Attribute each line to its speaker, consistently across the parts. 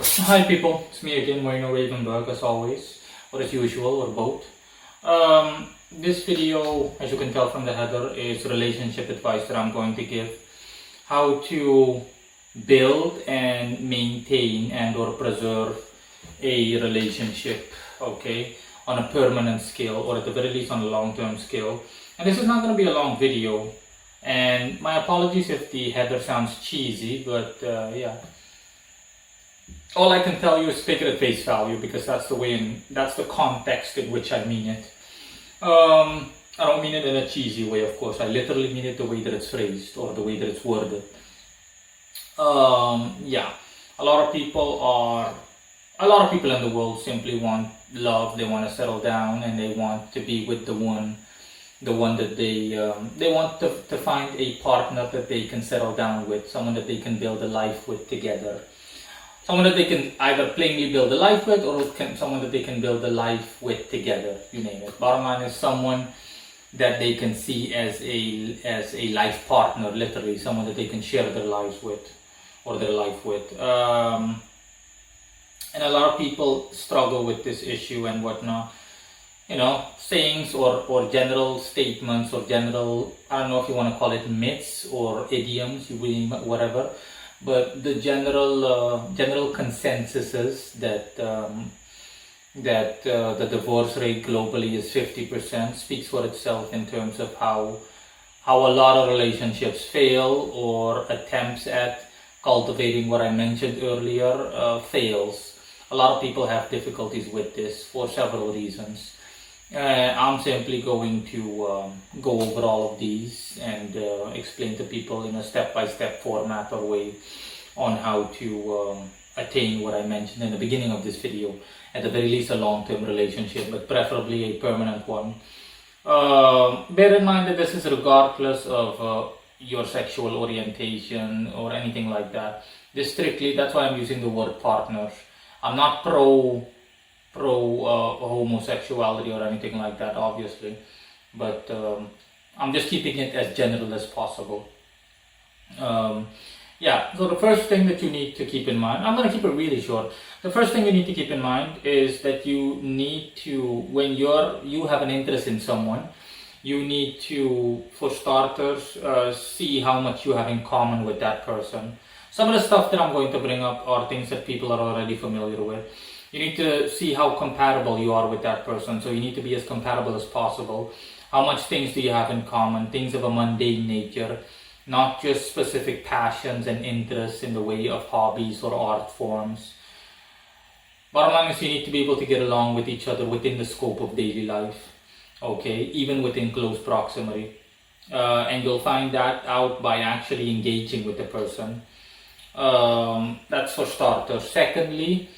Speaker 1: Hi people, it's me again, Marino Ravenberg, as always, or as usual, or both. This video, as you can tell from the header, is relationship advice that I'm going to give. How to build and maintain and or preserve a relationship, okay, on a permanent scale, or at the very least on a long-term scale. And this is not going to be a long video, and my apologies if the header sounds cheesy, but yeah. All I can tell you is take it at face value, because that's the context in which I mean it. I don't mean it in a cheesy way, of course. I literally mean it the way that it's phrased or the way that it's worded. Yeah, a lot of people in the world simply want love. They want to settle down and they want to be with the one that they want to find a partner that they can settle down with, someone that they can build a life with together. Someone that they can either plainly build a life with, or someone that they can build a life with together, you name it. Bottom line is someone that they can see as a life partner, literally, someone that they can share their lives with, or their life with. And a lot of people struggle with this issue and whatnot. You know, sayings or general statements or general, I don't know if you want to call it myths or idioms, whatever. But the general consensus is that the divorce rate globally is 50%, speaks for itself in terms of how a lot of relationships fail, or attempts at cultivating what I mentioned earlier fails. A lot of people have difficulties with this for several reasons. I'm simply going to go over all of these and explain to people in a step-by-step format or way on how to attain what I mentioned in the beginning of this video. At the very least, a long-term relationship, but preferably a permanent one. Bear in mind that this is regardless of your sexual orientation or anything like that. This strictly, that's why I'm using the word partner. I'm not pro homosexuality or anything like that, obviously, but I'm just keeping it as general as possible. Yeah, so the first thing that you need to keep in mind, I'm going to keep it really short. The first thing you need to keep in mind is that you need to, when you have an interest in someone, you need to, for starters, see how much you have in common with that person. Some of the stuff that I'm going to bring up are things that people are already familiar with. You need to see how compatible you are with that person. So you need to be as compatible as possible. How much things do you have in common? Things of a mundane nature, not just specific passions and interests in the way of hobbies or art forms. Bottom line is you need to be able to get along with each other within the scope of daily life. Okay, even within close proximity. And you'll find that out by actually engaging with the person. That's for starters. Secondly,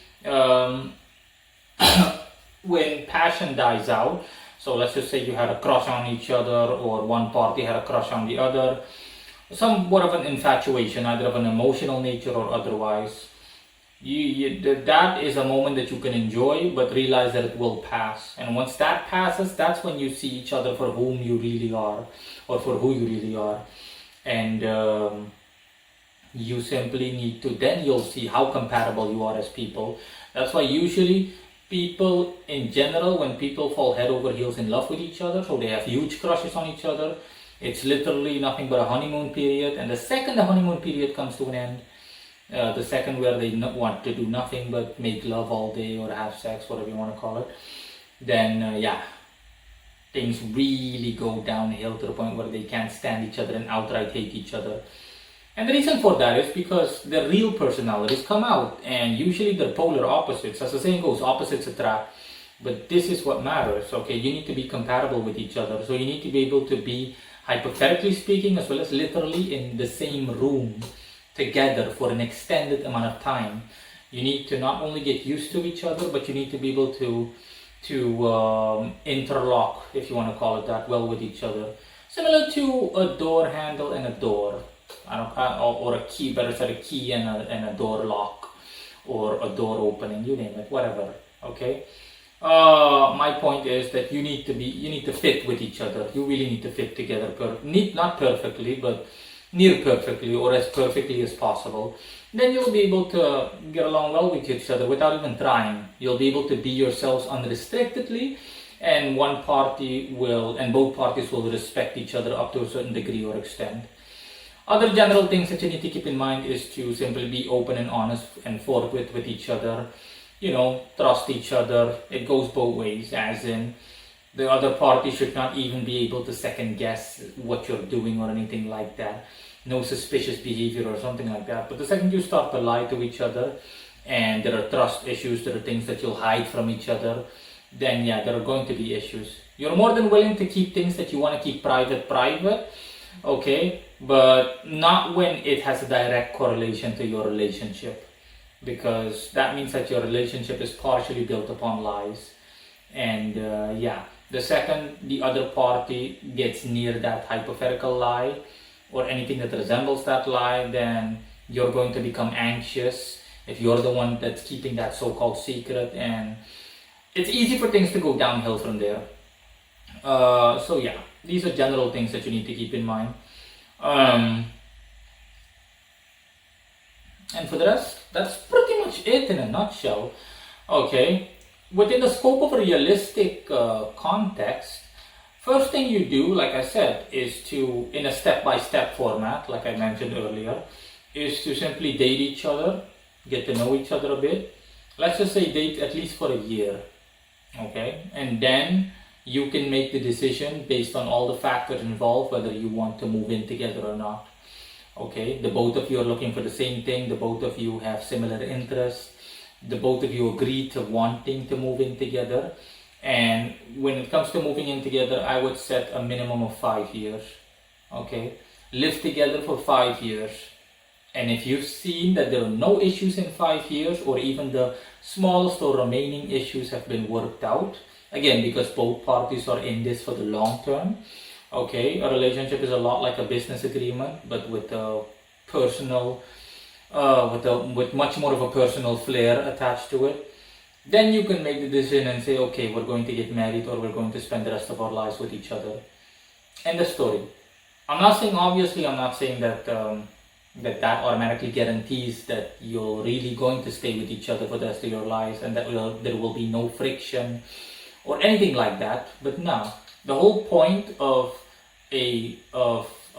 Speaker 1: when passion dies out, so let's just say you had a crush on each other, or one party had a crush on the other, somewhat of an infatuation, either of an emotional nature or otherwise, that is a moment that you can enjoy, but realize that it will pass. And once that passes, that's when you see each other for whom you really are, or for who you really are. And you simply need to, then you'll see how compatible you are as people. That's why usually people in general, when people fall head over heels in love with each other, so they have huge crushes on each other, it's literally nothing but a honeymoon period. And the second the honeymoon period comes to an end, the second where they want to do nothing but make love all day or have sex, whatever you want to call it, then yeah, things really go downhill to the point where they can't stand each other and outright hate each other. And the reason for that is because their real personalities come out, and usually they're polar opposites. As the saying goes, opposites attract. But this is what matters, okay? You need to be compatible with each other. So you need to be able to be, hypothetically speaking, as well as literally, in the same room together for an extended amount of time. You need to not only get used to each other, but you need to be able to interlock, if you want to call it that, well with each other. Similar to a door handle and a door. Or a key, better said, a key and a door lock, or a door opening, you name it, whatever. Okay. My point is that you need to fit with each other. You really need to fit together. Not perfectly, but near perfectly or as perfectly as possible, then you'll be able to get along well with each other without even trying. You'll be able to be yourselves unrestrictedly, and both parties will respect each other up to a certain degree or extent. Other general things that you need to keep in mind is to simply be open and honest and forthwith with each other. Trust each other. It goes both ways, as in the other party should not even be able to second guess what you're doing or anything like that. No suspicious behavior or something like that. But the second you start to lie to each other and there are trust issues, there are things that you'll hide from each other, then yeah, there are going to be issues. You're more than willing to keep things that you want to keep private, okay, but not when it has a direct correlation to your relationship, because that means that your relationship is partially built upon lies. And the second the other party gets near that hypothetical lie or anything that resembles that lie, then you're going to become anxious if you're the one that's keeping that so-called secret, and it's easy for things to go downhill from there. So yeah, these are general things that you need to keep in mind. And for the rest, that's pretty much it in a nutshell. Okay, within the scope of a realistic context, first thing you do, like I said, is to, in a step-by-step format, like I mentioned earlier, is to simply date each other, get to know each other a bit. Let's just say date at least for a year, okay? And then you can make the decision based on all the factors involved, whether you want to move in together or not. Okay, the both of you are looking for the same thing, the both of you have similar interests, the both of you agree to wanting to move in together. And when it comes to moving in together, I would set a minimum of 5 years. Okay, live together for 5 years. And if you've seen that there are no issues in 5 years, or even the smallest or remaining issues have been worked out, again, because both parties are in this for the long term. Okay, a relationship is a lot like a business agreement, but with a personal, with much more of a personal flair attached to it. Then you can make the decision and say, okay, we're going to get married, or we're going to spend the rest of our lives with each other. End of story. I'm not saying that that automatically guarantees that you're really going to stay with each other for the rest of your lives, and that there will be no friction or anything like that. But no, the whole point of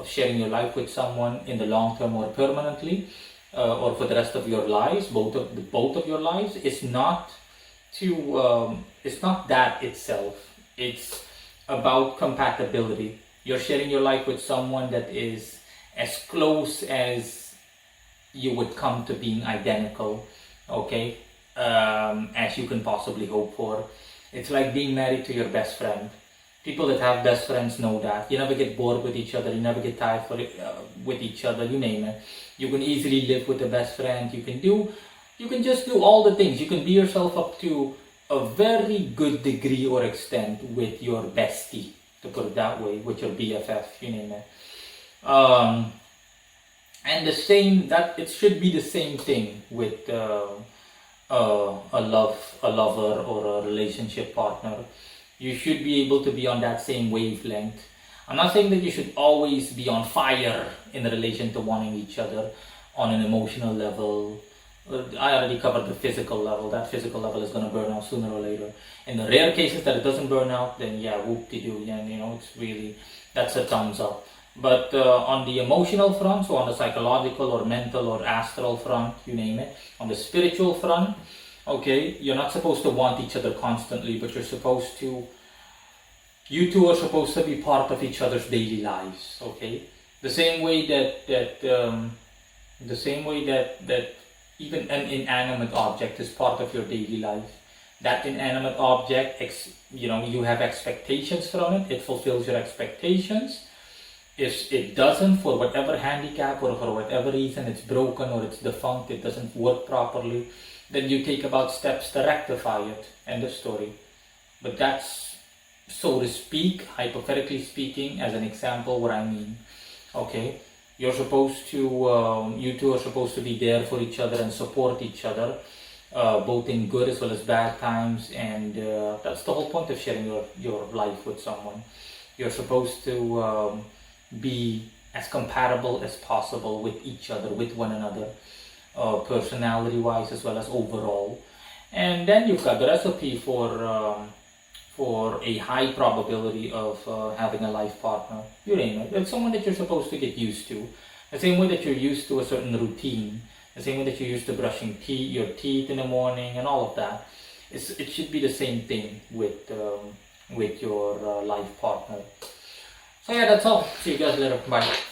Speaker 1: sharing your life with someone in the long term or permanently, or for the rest of your lives, both of your lives, is not it's not that itself. It's about compatibility. You're sharing your life with someone that is as close as you would come to being identical, okay, as you can possibly hope for. It's like being married to your best friend. People that have best friends know that. You never get bored with each other, you never get tired with each other, you name it. You can easily live with a best friend, you can just do all the things. You can be yourself up to a very good degree or extent with your bestie, to put it that way, with your BFF, you name it. And it should be the same thing with a lover or a relationship partner. You should be able to be on that same wavelength. I'm not saying that you should always be on fire in relation to wanting each other on an emotional level. I already covered the physical level. That physical level is going to burn out sooner or later. In the rare cases that it doesn't burn out, then yeah, whoop-de-doo. Yeah, it's really, that's a thumbs up. But on the emotional front, so on the psychological or mental or astral front, you name it, on the spiritual front, okay, you're not supposed to want each other constantly, but you two are supposed to be part of each other's daily lives, okay? The same way that even an inanimate object is part of your daily life. That inanimate object, you have expectations from it, it fulfills your expectations. If it doesn't, for whatever handicap or for whatever reason, it's broken or it's defunct, it doesn't work properly, then you take about steps to rectify it. End of story. But that's, so to speak, hypothetically speaking, as an example, what I mean. Okay, you two are supposed to be there for each other and support each other, both in good as well as bad times, and that's the whole point of sharing your life with someone. You're supposed to be as compatible as possible with each other, with one another, personality wise as well as overall. And then you've got the recipe for a high probability of having a life partner. You name it. It's someone that you're supposed to get used to. The same way that you're used to a certain routine, the same way that you're used to brushing your teeth in the morning and all of that. It should be the same thing with your life partner. So yeah, that's all. See you guys later. Bye.